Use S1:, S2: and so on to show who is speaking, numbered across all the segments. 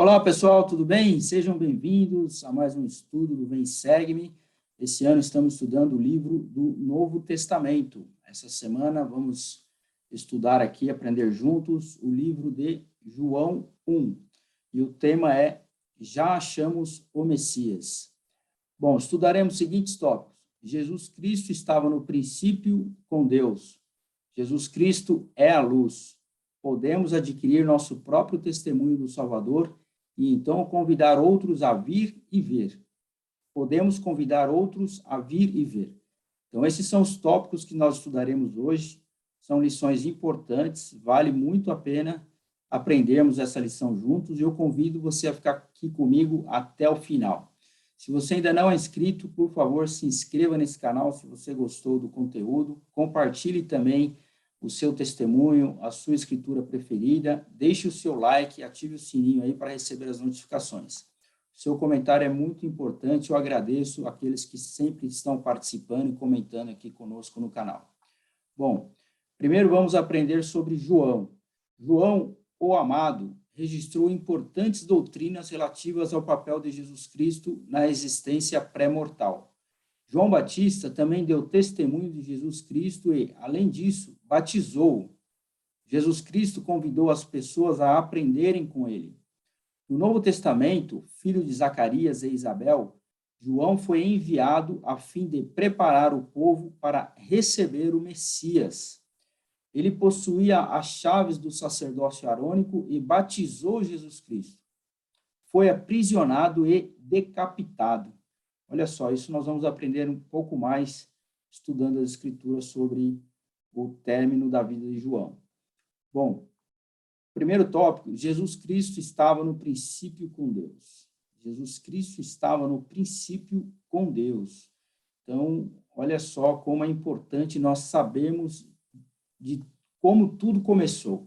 S1: Olá, pessoal, tudo bem? Sejam bem-vindos a mais um estudo do Vem Segue-me. Esse ano estamos estudando o livro do Novo Testamento. Essa semana vamos estudar aqui, aprender juntos, o livro de João 1. E o tema é Já achamos o Messias. Bom, estudaremos os seguintes tópicos. Jesus Cristo estava no princípio com Deus. Jesus Cristo é a luz. Podemos adquirir nosso próprio testemunho do Salvador e então convidar outros a vir e ver. Podemos convidar outros a vir e ver. Então, esses são os tópicos que nós estudaremos hoje. São lições importantes, vale muito a pena aprendermos essa lição juntos e eu convido você a ficar aqui comigo até o final. Se você ainda não é inscrito, por favor, se inscreva nesse canal se você gostou do conteúdo, compartilhe também o seu testemunho, a sua escritura preferida, deixe o seu like, ative o sininho aí para receber as notificações. O seu comentário é muito importante, eu agradeço aqueles que sempre estão participando e comentando aqui conosco no canal. Bom, primeiro vamos aprender sobre João. João, o amado, registrou importantes doutrinas relativas ao papel de Jesus Cristo na existência pré-mortal. João Batista também deu testemunho de Jesus Cristo e, além disso, batizou. Jesus Cristo convidou as pessoas a aprenderem com ele. No Novo Testamento, filho de Zacarias e Isabel, João foi enviado a fim de preparar o povo para receber o Messias. Ele possuía as chaves do sacerdócio arônico e batizou Jesus Cristo. Foi aprisionado e decapitado. Olha só, isso nós vamos aprender um pouco mais estudando as escrituras sobre o término da vida de João. Bom, primeiro tópico, Jesus Cristo estava no princípio com Deus. Jesus Cristo estava no princípio com Deus. Então, olha só como é importante nós sabermos de como tudo começou.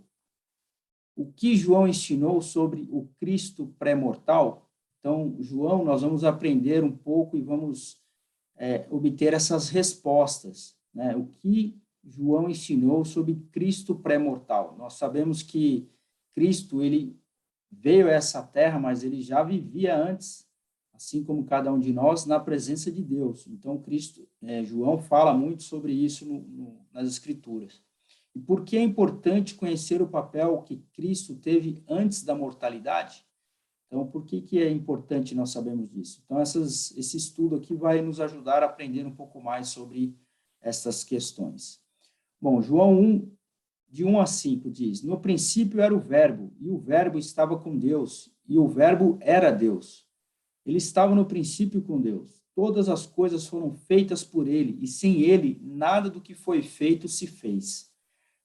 S1: O que João ensinou sobre o Cristo pré-mortal? Então, João, nós vamos aprender um pouco e vamos obter essas respostas, né? O que João ensinou sobre Cristo pré-mortal? Nós sabemos que Cristo, ele veio a essa terra, mas ele já vivia antes, assim como cada um de nós, na presença de Deus. Então, João fala muito sobre isso nas Escrituras. E por que é importante conhecer o papel que Cristo teve antes da mortalidade? Então, por que é importante nós sabermos disso? Então, esse estudo aqui vai nos ajudar a aprender um pouco mais sobre essas questões. Bom, João 1, de 1 a 5, diz, no princípio era o verbo, e o verbo estava com Deus, e o verbo era Deus. Ele estava no princípio com Deus. Todas as coisas foram feitas por ele, e sem ele, nada do que foi feito se fez.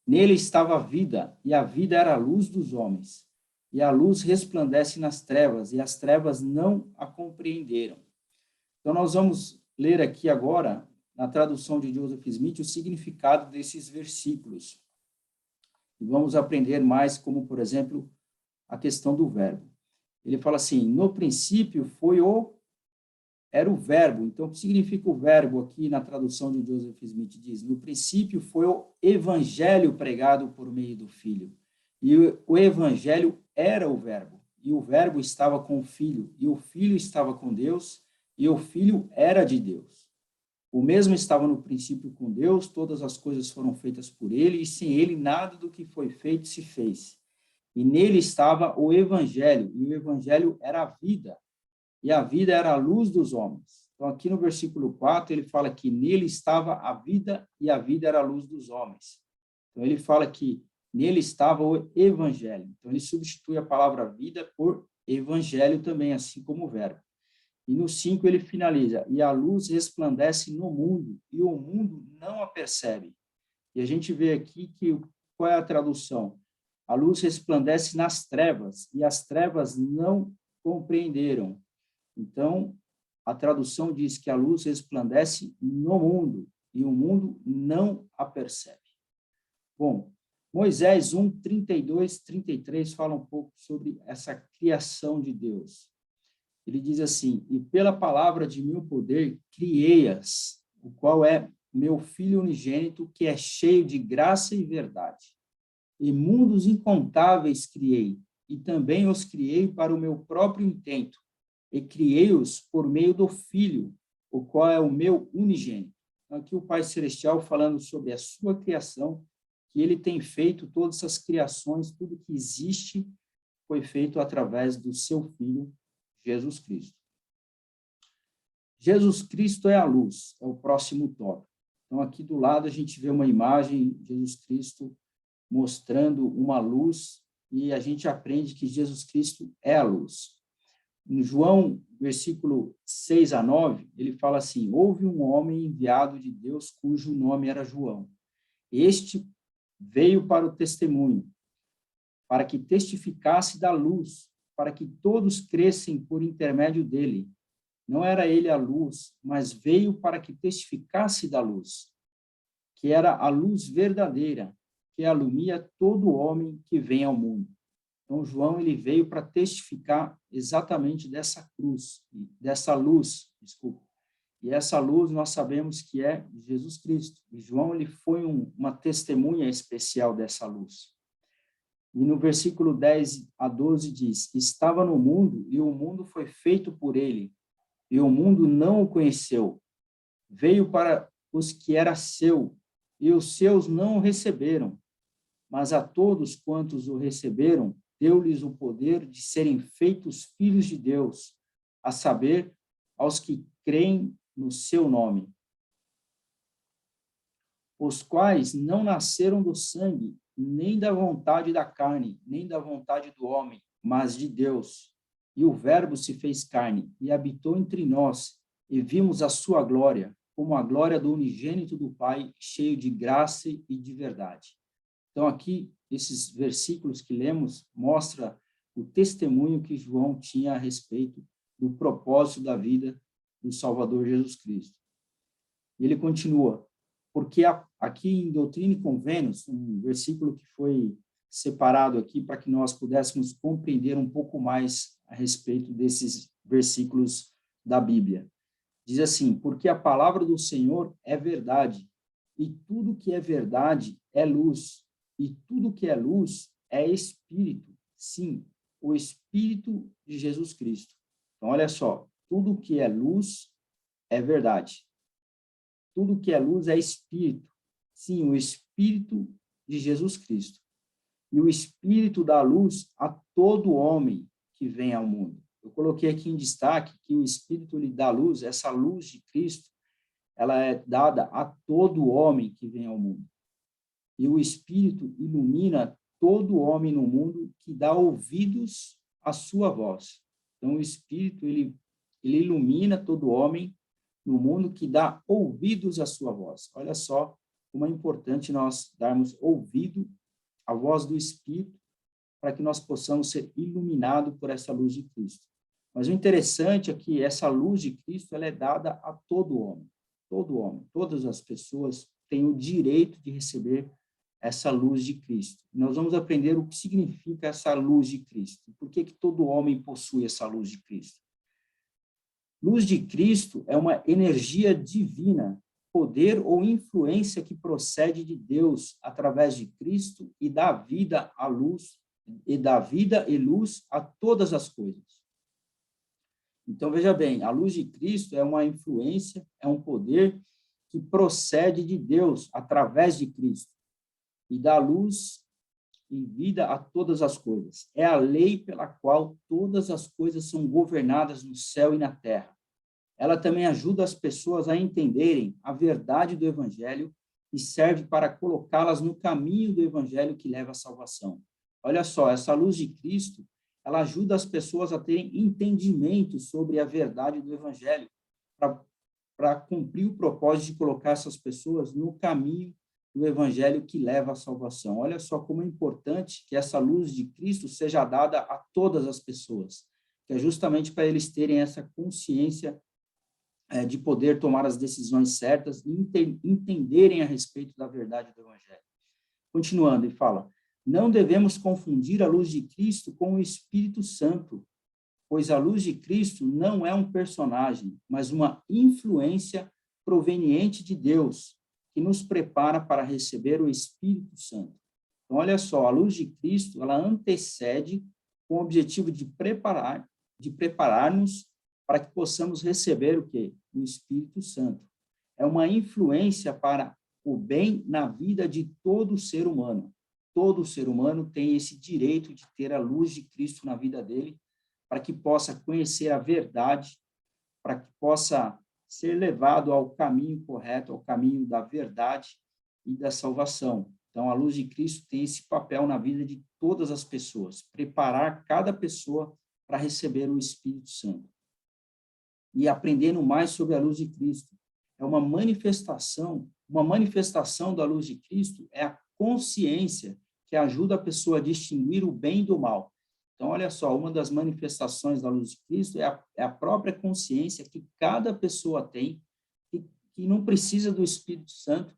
S1: Nele estava a vida, e a vida era a luz dos homens. E a luz resplandece nas trevas, e as trevas não a compreenderam. Então, nós vamos ler aqui agora, na tradução de Joseph Smith, o significado desses versículos. E vamos aprender mais, como, por exemplo, a questão do verbo. Ele fala assim, no princípio era o verbo. Então, o que significa o verbo aqui na tradução de Joseph Smith? Diz, no princípio foi o evangelho pregado por meio do Filho. E o evangelho era o verbo, e o verbo estava com o Filho, e o Filho estava com Deus, e o Filho era de Deus. O mesmo estava no princípio com Deus, todas as coisas foram feitas por ele, e sem ele nada do que foi feito se fez. E nele estava o evangelho, e o evangelho era a vida, e a vida era a luz dos homens. Então, aqui no versículo 4, ele fala que nele estava a vida, e a vida era a luz dos homens. Então, ele fala que nele estava o evangelho. Então, ele substitui a palavra vida por evangelho também, assim como o verbo. E no 5 ele finaliza, e a luz resplandece no mundo, e o mundo não a percebe. E a gente vê aqui qual é a tradução? A luz resplandece nas trevas, e as trevas não compreenderam. Então, a tradução diz que a luz resplandece no mundo, e o mundo não a percebe. Bom, Moisés 1, 32, 33 fala um pouco sobre essa criação de Deus. Ele diz assim, e pela palavra de meu poder criei-as, o qual é meu filho unigênito, que é cheio de graça e verdade. E mundos incontáveis criei, e também os criei para o meu próprio intento, e criei-os por meio do Filho, o qual é o meu unigênito. Então, aqui o Pai Celestial falando sobre a sua criação, que ele tem feito todas essas criações, tudo que existe foi feito através do seu Filho, Jesus Cristo. Jesus Cristo é a luz, é o próximo tópico. Então, aqui do lado a gente vê uma imagem de Jesus Cristo mostrando uma luz, e a gente aprende que Jesus Cristo é a luz. Em João, versículo 6 a 9, ele fala assim: houve um homem enviado de Deus cujo nome era João. Este veio para o testemunho, para que testificasse da luz, para que todos crescem por intermédio dele. Não era ele a luz, mas veio para que testificasse da luz, que era a luz verdadeira, que alumia todo homem que vem ao mundo. Então, João, ele veio para testificar exatamente dessa cruz, dessa luz, desculpa. E essa luz nós sabemos que é Jesus Cristo. E João, ele foi uma testemunha especial dessa luz. E no versículo 10 a 12 diz: estava no mundo e o mundo foi feito por ele, e o mundo não o conheceu. Veio para os que era seu, e os seus não o receberam. Mas a todos quantos o receberam, deu-lhes o poder de serem feitos filhos de Deus, a saber, aos que creem no seu nome, os quais não nasceram do sangue, nem da vontade da carne, nem da vontade do homem, mas de Deus. E o Verbo se fez carne e habitou entre nós, e vimos a sua glória, como a glória do unigênito do Pai, cheio de graça e de verdade. Então, aqui, esses versículos que lemos mostram o testemunho que João tinha a respeito do propósito da vida do Salvador Jesus Cristo. E ele continua: porque aqui em Doutrina e Convênios, um versículo que foi separado aqui para que nós pudéssemos compreender um pouco mais a respeito desses versículos da Bíblia. Diz assim: porque a palavra do Senhor é verdade, e tudo que é verdade é luz, e tudo que é luz é Espírito, sim, o Espírito de Jesus Cristo. Então, olha só, tudo que é luz é verdade. Tudo que é luz é Espírito, sim, o Espírito de Jesus Cristo. E o Espírito dá luz a todo homem que vem ao mundo. Eu coloquei aqui em destaque que o Espírito lhe dá luz, essa luz de Cristo, ela é dada a todo homem que vem ao mundo. E o Espírito ilumina todo homem no mundo que dá ouvidos à sua voz. Então, o Espírito, ele ilumina todo homem no mundo que dá ouvidos à sua voz. Olha só como é importante nós darmos ouvido à voz do Espírito para que nós possamos ser iluminados por essa luz de Cristo. Mas o interessante é que essa luz de Cristo, ela é dada a todo homem, todas as pessoas têm o direito de receber essa luz de Cristo. Nós vamos aprender o que significa essa luz de Cristo. Por que todo homem possui essa luz de Cristo? Luz de Cristo é uma energia divina, poder ou influência que procede de Deus através de Cristo e dá vida à luz, e dá vida e luz a todas as coisas. Então, veja bem, a luz de Cristo é uma influência, é um poder que procede de Deus através de Cristo e dá luz e vida a todas as coisas. É a lei pela qual todas as coisas são governadas no céu e na terra. Ela também ajuda as pessoas a entenderem a verdade do Evangelho e serve para colocá-las no caminho do Evangelho que leva à salvação. Olha só, essa luz de Cristo, ela ajuda as pessoas a terem entendimento sobre a verdade do Evangelho, para cumprir o propósito de colocar essas pessoas no caminho do Evangelho que leva à salvação. Olha só como é importante que essa luz de Cristo seja dada a todas as pessoas, que é justamente para eles terem essa consciência de poder tomar as decisões certas e entenderem a respeito da verdade do Evangelho. Continuando, ele fala: não devemos confundir a luz de Cristo com o Espírito Santo, pois a luz de Cristo não é um personagem, mas uma influência proveniente de Deus, que nos prepara para receber o Espírito Santo. Então, olha só, a luz de Cristo, ela antecede com o objetivo de preparar-nos para que possamos receber o quê? O Espírito Santo. É uma influência para o bem na vida de todo ser humano. Todo ser humano tem esse direito de ter a luz de Cristo na vida dele, para que possa conhecer a verdade, para que possa ser levado ao caminho correto, ao caminho da verdade e da salvação. Então, a luz de Cristo tem esse papel na vida de todas as pessoas, preparar cada pessoa para receber o Espírito Santo. E aprendendo mais sobre a luz de Cristo. É uma manifestação da luz de Cristo é a consciência que ajuda a pessoa a distinguir o bem do mal. Então, olha só, uma das manifestações da luz de Cristo é a própria consciência que cada pessoa tem, que não precisa do Espírito Santo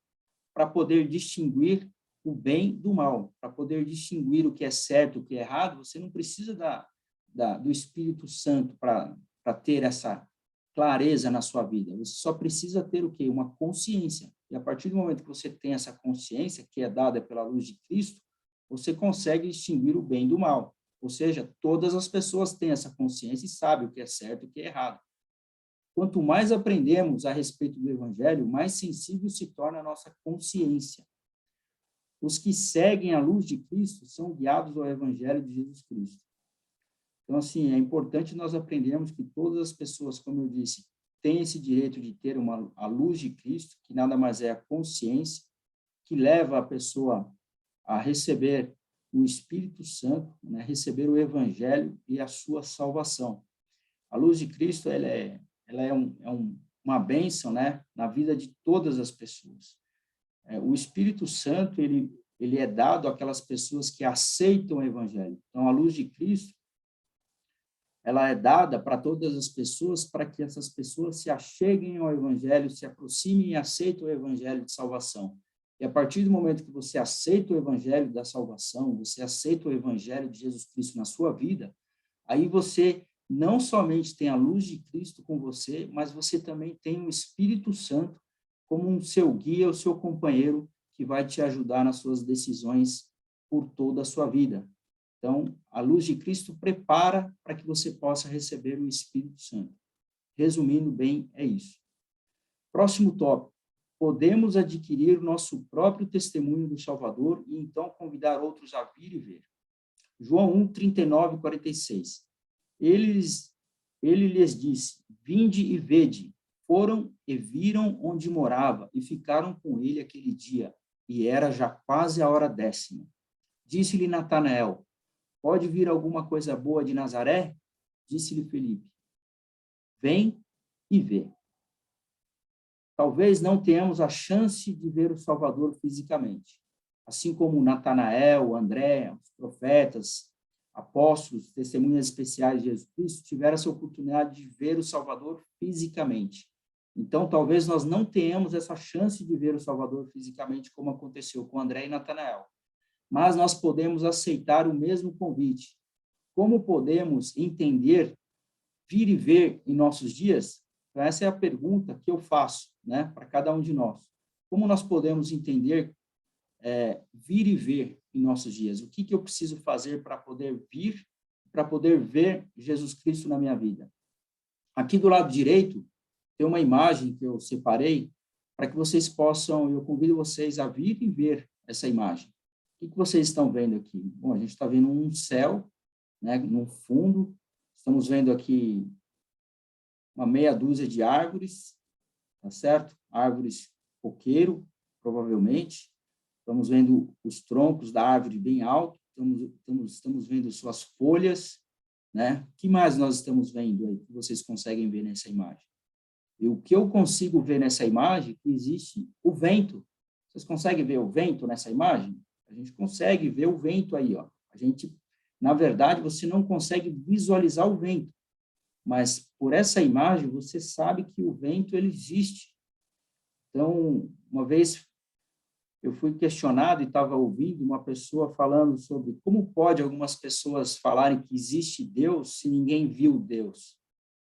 S1: para poder distinguir o bem do mal, para poder distinguir o que é certo, o que é errado. Você não precisa do Espírito Santo para ter essa clareza na sua vida. Você só precisa ter o quê? Uma consciência. E a partir do momento que você tem essa consciência, que é dada pela luz de Cristo, você consegue distinguir o bem do mal. Ou seja, todas as pessoas têm essa consciência e sabem o que é certo e o que é errado. Quanto mais aprendemos a respeito do Evangelho, mais sensível se torna a nossa consciência. Os que seguem a luz de Cristo são guiados ao Evangelho de Jesus Cristo. Então, assim, é importante nós aprendermos que todas as pessoas, como eu disse, têm esse direito de ter a luz de Cristo, que nada mais é a consciência, que leva a pessoa a receber o Espírito Santo, né, receber o Evangelho e a sua salvação. A luz de Cristo, ela é uma bênção, né, na vida de todas as pessoas. O Espírito Santo, ele é dado àquelas pessoas que aceitam o Evangelho. Então, a luz de Cristo, ela é dada para todas as pessoas, para que essas pessoas se acheguem ao Evangelho, se aproximem e aceitem o Evangelho de salvação. E a partir do momento que você aceita o Evangelho da salvação, você aceita o Evangelho de Jesus Cristo na sua vida, aí você não somente tem a luz de Cristo com você, mas você também tem o Espírito Santo como um seu guia, o seu companheiro, que vai te ajudar nas suas decisões por toda a sua vida. Então, a luz de Cristo prepara para que você possa receber o Espírito Santo. Resumindo bem, é isso. Próximo tópico. Podemos adquirir o nosso próprio testemunho do Salvador e então convidar outros a vir e ver. João 1, 39 e 46. Ele lhes disse, vinde e vede. Foram e viram onde morava e ficaram com ele aquele dia, e era já quase a hora 10ª. Disse-lhe Natanael, pode vir alguma coisa boa de Nazaré? Disse-lhe Felipe, vem e vê. Talvez não tenhamos a chance de ver o Salvador fisicamente, assim como Natanael, André, os profetas, apóstolos, testemunhas especiais de Jesus Cristo tiveram essa oportunidade de ver o Salvador fisicamente. Então, talvez nós não tenhamos essa chance de ver o Salvador fisicamente, como aconteceu com André e Natanael. Mas nós podemos aceitar o mesmo convite. Como podemos entender, vir e ver em nossos dias? Então, essa é a pergunta que eu faço, né, para cada um de nós. Como nós podemos entender, vir e ver em nossos dias? O que eu preciso fazer para poder vir, para poder ver Jesus Cristo na minha vida? Aqui do lado direito, tem uma imagem que eu separei para que vocês possam, eu convido vocês a vir e ver essa imagem. O que vocês estão vendo aqui? Bom, a gente está vendo um céu, né, no fundo, estamos vendo aqui uma meia dúzia de árvores, tá certo? Árvores coqueiro, provavelmente. Estamos vendo os troncos da árvore bem alto, estamos vendo suas folhas, né? O que mais nós estamos vendo aí, que vocês conseguem ver nessa imagem? E o que eu consigo ver nessa imagem, que existe o vento. Vocês conseguem ver o vento nessa imagem? A gente consegue ver o vento aí, ó. Na verdade, você não consegue visualizar o vento, mas por essa imagem você sabe que o vento ele existe. Então, uma vez eu fui questionado e estava ouvindo uma pessoa falando sobre como pode algumas pessoas falarem que existe Deus se ninguém viu Deus.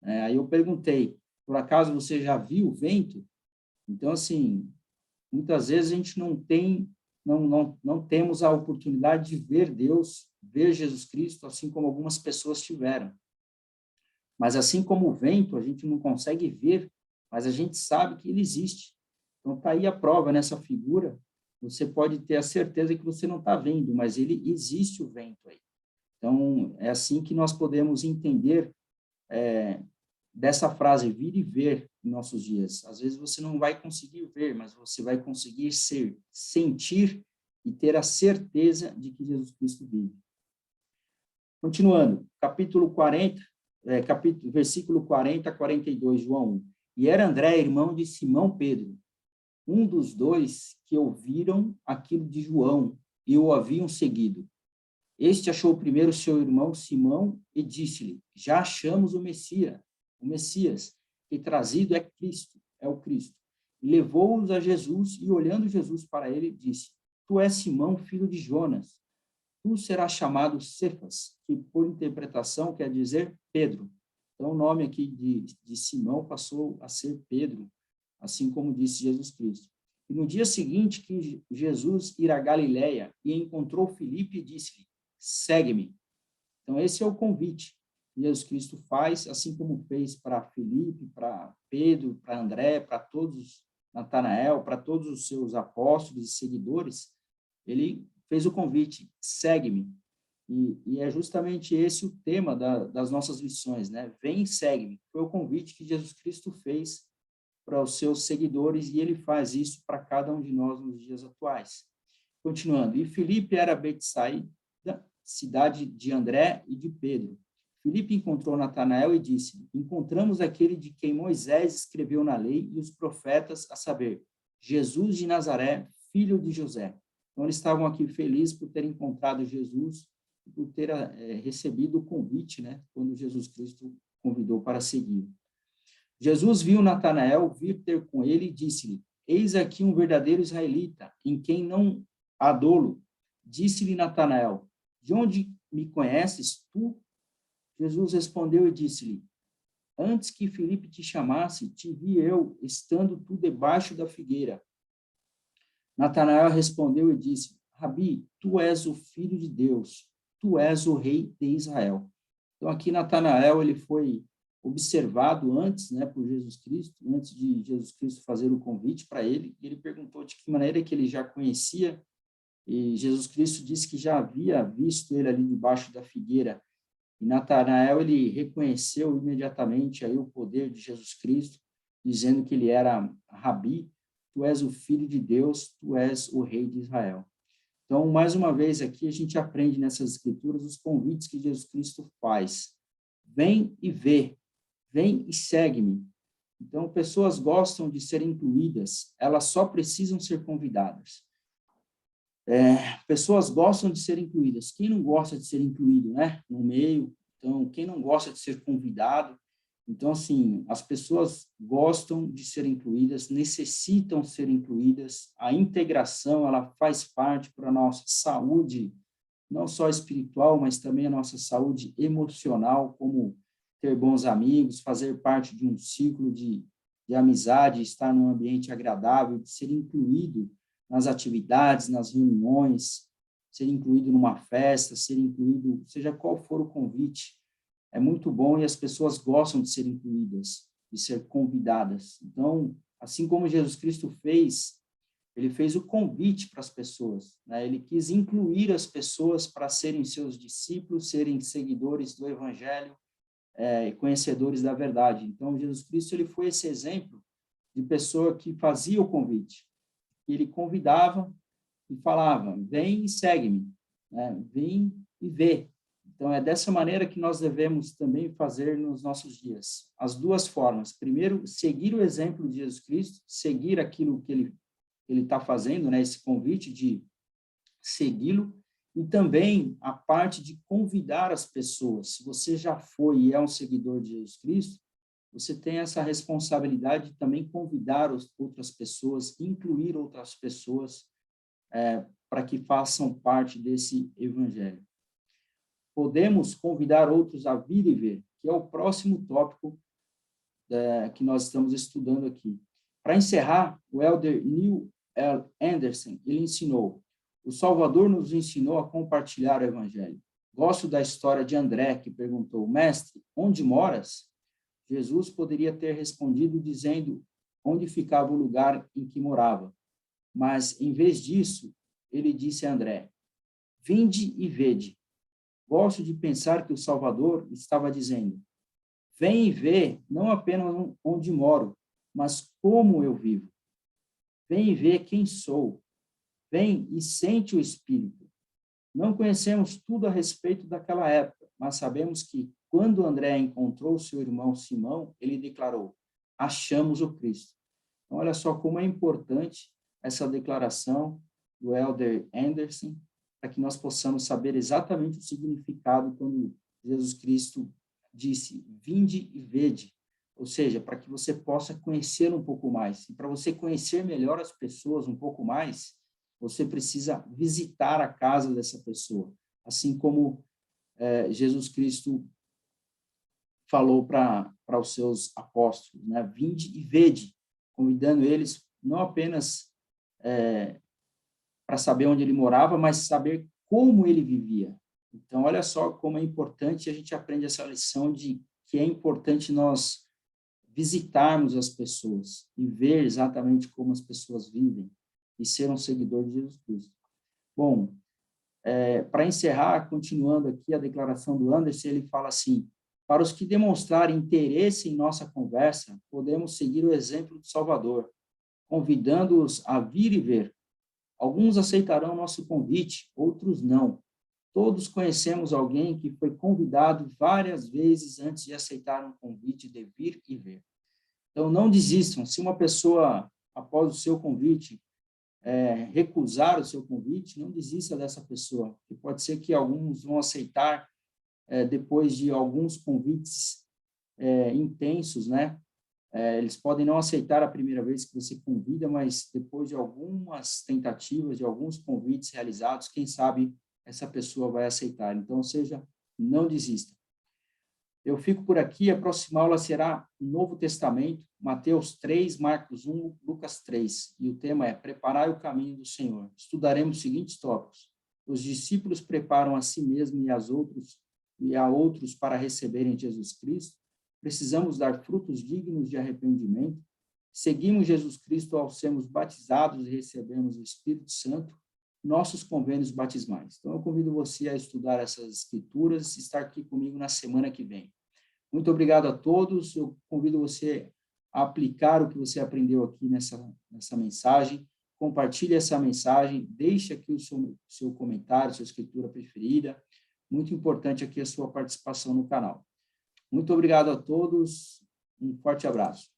S1: Aí eu perguntei, por acaso você já viu o vento? Então, assim, muitas vezes a gente não temos a oportunidade de ver Deus ver Jesus Cristo, assim como algumas pessoas tiveram. Mas assim como o vento, a gente não consegue ver, mas a gente sabe que ele existe. Então, está aí a prova nessa figura. Você pode ter a certeza que você não está vendo, mas ele existe, o vento aí. Então, é assim que nós podemos entender dessa frase, vir e ver em nossos dias. Às vezes você não vai conseguir ver, mas você vai conseguir ser, sentir e ter a certeza de que Jesus Cristo vive. Continuando, capítulo 40, versículo 40 a 42, João 1. E era André, irmão de Simão Pedro, um dos dois que ouviram aquilo de João e o haviam seguido. Este achou primeiro seu irmão Simão e disse-lhe, já achamos o Messias, que trazido é Cristo, é o Cristo. E levou-os a Jesus e, olhando Jesus para ele, disse, tu és Simão, filho de Jonas, tu serás chamado Cefas, que por interpretação quer dizer Pedro. Então, o nome aqui de Simão passou a ser Pedro, assim como disse Jesus Cristo. E no dia seguinte que Jesus irá a Galileia e encontrou Filipe e disse-lhe, segue-me. Então, esse é o convite que Jesus Cristo faz, assim como fez para Filipe, para Pedro, para André, para todos, Natanael, para todos os seus apóstolos e seguidores, ele fez o convite, segue-me. E é justamente esse o tema das nossas lições, né? Vem e segue-me. Foi o convite que Jesus Cristo fez para os seus seguidores e ele faz isso para cada um de nós nos dias atuais. Continuando, e Filipe era Betsaida, cidade de André e de Pedro. Filipe encontrou Natanael e disse, encontramos aquele de quem Moisés escreveu na lei e os profetas, a saber, Jesus de Nazaré, filho de José. Então, eles estavam aqui felizes por terem encontrado Jesus e por ter recebido o convite, né, quando Jesus Cristo convidou para seguir. Jesus viu Natanael vir ter com ele e disse-lhe, eis aqui um verdadeiro israelita, em quem não há dolo. Disse-lhe Natanael, de onde me conheces tu? Jesus respondeu e disse-lhe, antes que Filipe te chamasse, te vi eu, estando tu debaixo da figueira. Natanael respondeu e disse, Rabi, tu és o Filho de Deus, tu és o Rei de Israel. Então, aqui Natanael, ele foi observado antes, né, por Jesus Cristo, antes de Jesus Cristo fazer o convite para ele, e ele perguntou de que maneira que ele já conhecia, e Jesus Cristo disse que já havia visto ele ali debaixo da figueira. E Natanael, ele reconheceu imediatamente aí o poder de Jesus Cristo, dizendo que ele era Rabi, tu és o Filho de Deus, tu és o Rei de Israel. Então, mais uma vez aqui, a gente aprende nessas escrituras os convites que Jesus Cristo faz. Vem e vê, vem e segue-me. Então, pessoas gostam de ser incluídas, elas só precisam ser convidadas. Pessoas gostam de ser incluídas. Quem não gosta de ser incluído, né? No meio. Então, quem não gosta de ser convidado. Então, assim, as pessoas gostam de ser incluídas, necessitam ser incluídas. A integração, ela faz parte para a nossa saúde, não só espiritual, mas também a nossa saúde emocional, como ter bons amigos, fazer parte de um ciclo de amizade, estar num ambiente agradável, de ser incluído nas atividades, nas reuniões, ser incluído numa festa, ser incluído, seja qual for o convite, é muito bom e as pessoas gostam de ser incluídas, de ser convidadas. Então, assim como Jesus Cristo fez, ele fez o convite para as pessoas, né? Ele quis incluir as pessoas para serem seus discípulos, serem seguidores do Evangelho, conhecedores da verdade. Então, Jesus Cristo, ele foi esse exemplo de pessoa que fazia o convite. Ele convidava e falava, vem e segue-me, né? Vem e vê. Então, é dessa maneira que nós devemos também fazer nos nossos dias. As duas formas. Primeiro, seguir o exemplo de Jesus Cristo, seguir aquilo que ele está fazendo, né? Esse convite de segui-lo, e também a parte de convidar as pessoas. Se você já foi e é um seguidor de Jesus Cristo, você tem essa responsabilidade de também convidar outras pessoas, incluir outras pessoas para que façam parte desse evangelho. Podemos convidar outros a vir e ver, que é o próximo tópico que nós estamos estudando aqui. Para encerrar, o elder Neil L. Anderson, ele ensinou, o Salvador nos ensinou a compartilhar o evangelho. Gosto da história de André, que perguntou, mestre, onde moras? Jesus poderia ter respondido dizendo onde ficava o lugar em que morava. Mas, em vez disso, ele disse a André, vinde e vede. Gosto de pensar que o Salvador estava dizendo, vem e vê não apenas onde moro, mas como eu vivo. Vem e vê quem sou. Vem e sente o Espírito. Não conhecemos tudo a respeito daquela época, mas sabemos que, quando André encontrou seu irmão Simão, ele declarou, achamos o Cristo. Então, olha só como é importante essa declaração do Elder Anderson, para que nós possamos saber exatamente o significado quando Jesus Cristo disse, vinde e vede, ou seja, para que você possa conhecer um pouco mais. E para você conhecer melhor as pessoas um pouco mais, você precisa visitar a casa dessa pessoa, assim como Jesus Cristo falou para os seus apóstolos, né? Vinde e vede, convidando eles não apenas para saber onde ele morava, mas saber como ele vivia. Então, olha só como é importante, a gente aprende essa lição de que é importante nós visitarmos as pessoas e ver exatamente como as pessoas vivem e ser um seguidor de Jesus Cristo. Bom, para encerrar, continuando aqui a declaração do Anderson, ele fala assim, para os que demonstrarem interesse em nossa conversa, podemos seguir o exemplo do Salvador, convidando-os a vir e ver. Alguns aceitarão nosso convite, outros não. Todos conhecemos alguém que foi convidado várias vezes antes de aceitar um convite de vir e ver. Então, não desistam. Se uma pessoa, após o seu convite, recusar o seu convite, não desista dessa pessoa, que pode ser que alguns vão aceitar depois de alguns convites intensos, né? Eles podem não aceitar a primeira vez que você convida, mas depois de algumas tentativas, de alguns convites realizados, quem sabe essa pessoa vai aceitar. Então, ou seja, não desista. Eu fico por aqui, a próxima aula será Novo Testamento, Mateus 3, Marcos 1, Lucas 3, e o tema é Preparai o caminho do Senhor. Estudaremos os seguintes tópicos. Os discípulos preparam a si mesmos e a outros para receberem Jesus Cristo. Precisamos dar frutos dignos de arrependimento. Seguimos Jesus Cristo ao sermos batizados e recebemos o Espírito Santo. Nossos convênios batismais. Então, eu convido você a estudar essas escrituras e estar aqui comigo na semana que vem. Muito obrigado a todos. Eu convido você a aplicar o que você aprendeu aqui nessa mensagem. Compartilhe essa mensagem, deixe aqui o seu comentário, sua escritura preferida. Muito importante aqui a sua participação no canal. Muito obrigado a todos. Um forte abraço.